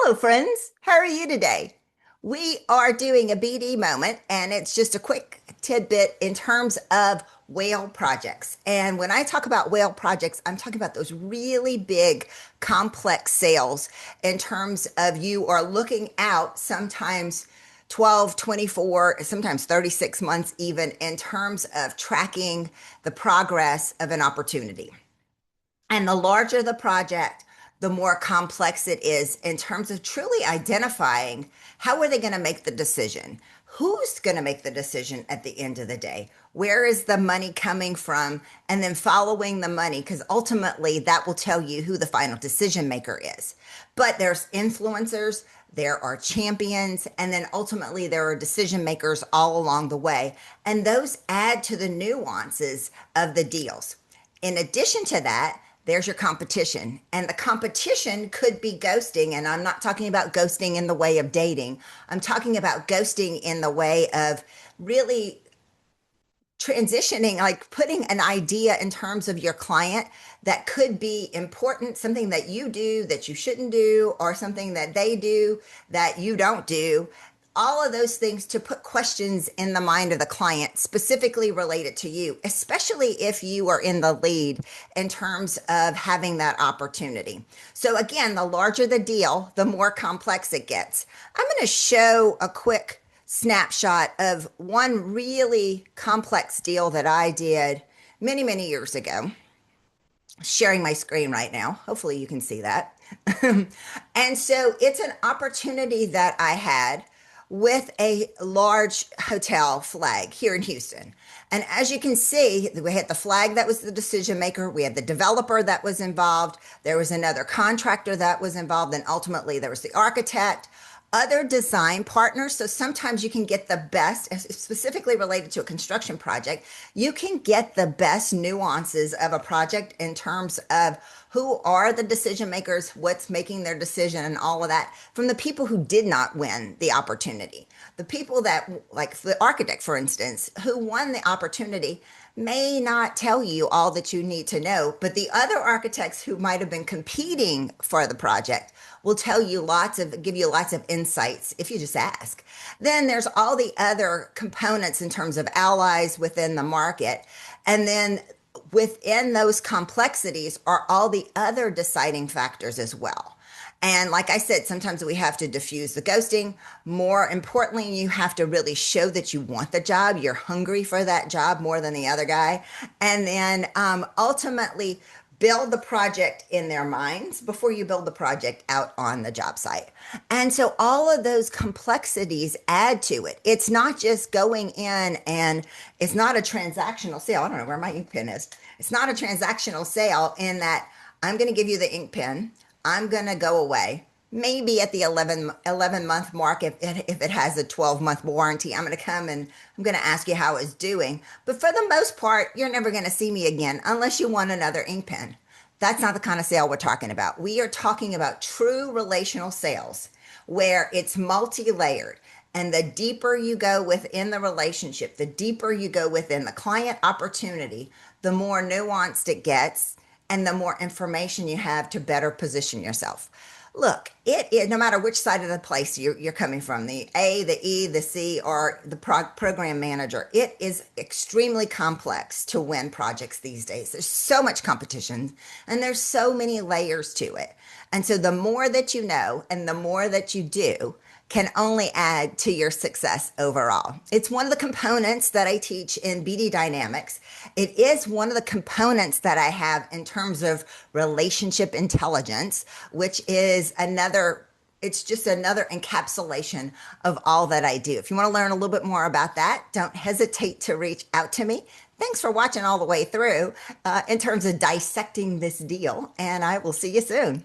Hello, friends. How are you today? We are doing a BD moment, and it's just a quick tidbit in terms of whale projects. And when I talk about whale projects, I'm talking about those really big, complex sales in terms of you are looking out sometimes 12, 24, sometimes 36 months, even in terms of tracking the progress of an opportunity. And the larger the project, the more complex it is in terms of truly identifying how are they going to make the decision? Who's going to make the decision at the end of the day? Where is the money coming from? And then following the money, because ultimately that will tell you who the final decision maker is. But there's influencers, there are champions, and then ultimately there are decision makers all along the way. And those add to the nuances of the deals. In addition to that, there's your competition. And the competition could be ghosting. And I'm not talking about ghosting in the way of dating. I'm talking about ghosting in the way of really transitioning, like putting an idea in terms of your client that could be important, something that you do that you shouldn't do, or something that they do that you don't do. All of those things to put questions in the mind of the client specifically related to you, especially if you are in the lead in terms of having that opportunity. So again, the larger the deal, the more complex it gets. I'm going to show a quick snapshot of one really complex deal that I did many, many years ago. Sharing my screen right now. Hopefully you can see that. And so it's an opportunity that I had with a large hotel flag here in Houston. And as you can see, we had the flag that was the decision maker. We had the developer that was involved. There was another contractor that was involved. And ultimately, there was the architect, other design partners. So sometimes you can get the best, specifically related to a construction project, you can get the best nuances of a project in terms of who are the decision makers, what's making their decision, and all of that from the people who did not win the opportunity. The people that, like the architect, for instance, who won the opportunity may not tell you all that you need to know, but the other architects who might have been competing for the project will tell you give you lots of insights if you just ask. Then there's all the other components in terms of allies within the market. And then within those complexities are all the other deciding factors as well. And like I said, sometimes we have to diffuse the ghosting. More importantly, you have to really show that you want the job. You're hungry for that job more than the other guy. And then ultimately build the project in their minds before you build the project out on the job site. And so all of those complexities add to it. It's not just going in, and it's not a transactional sale. I don't know where my ink pen is. It's not a transactional sale in that I'm going to give you the ink pen. I'm going to go away. Maybe at the 11-month mark, if it has a 12-month warranty, I'm going to come and I'm going to ask you how it's doing. But for the most part, you're never going to see me again unless you want another ink pen. That's not the kind of sale we're talking about. We are talking about true relational sales where it's multi-layered. And the deeper you go within the relationship, the deeper you go within the client opportunity, the more nuanced it gets and the more information you have to better position yourself. Look, no matter which side of the place you're coming from, the A, the E, the C, or the program manager, it is extremely complex to win projects these days. There's so much competition and there's so many layers to it. And so the more that you know and the more that you do can only add to your success overall. It's one of the components that I teach in BD Dynamics. It is one of the components that I have in terms of relationship intelligence, which is it's just another encapsulation of all that I do. If you want to learn a little bit more about that, don't hesitate to reach out to me. Thanks for watching all the way through in terms of dissecting this deal, and I will see you soon.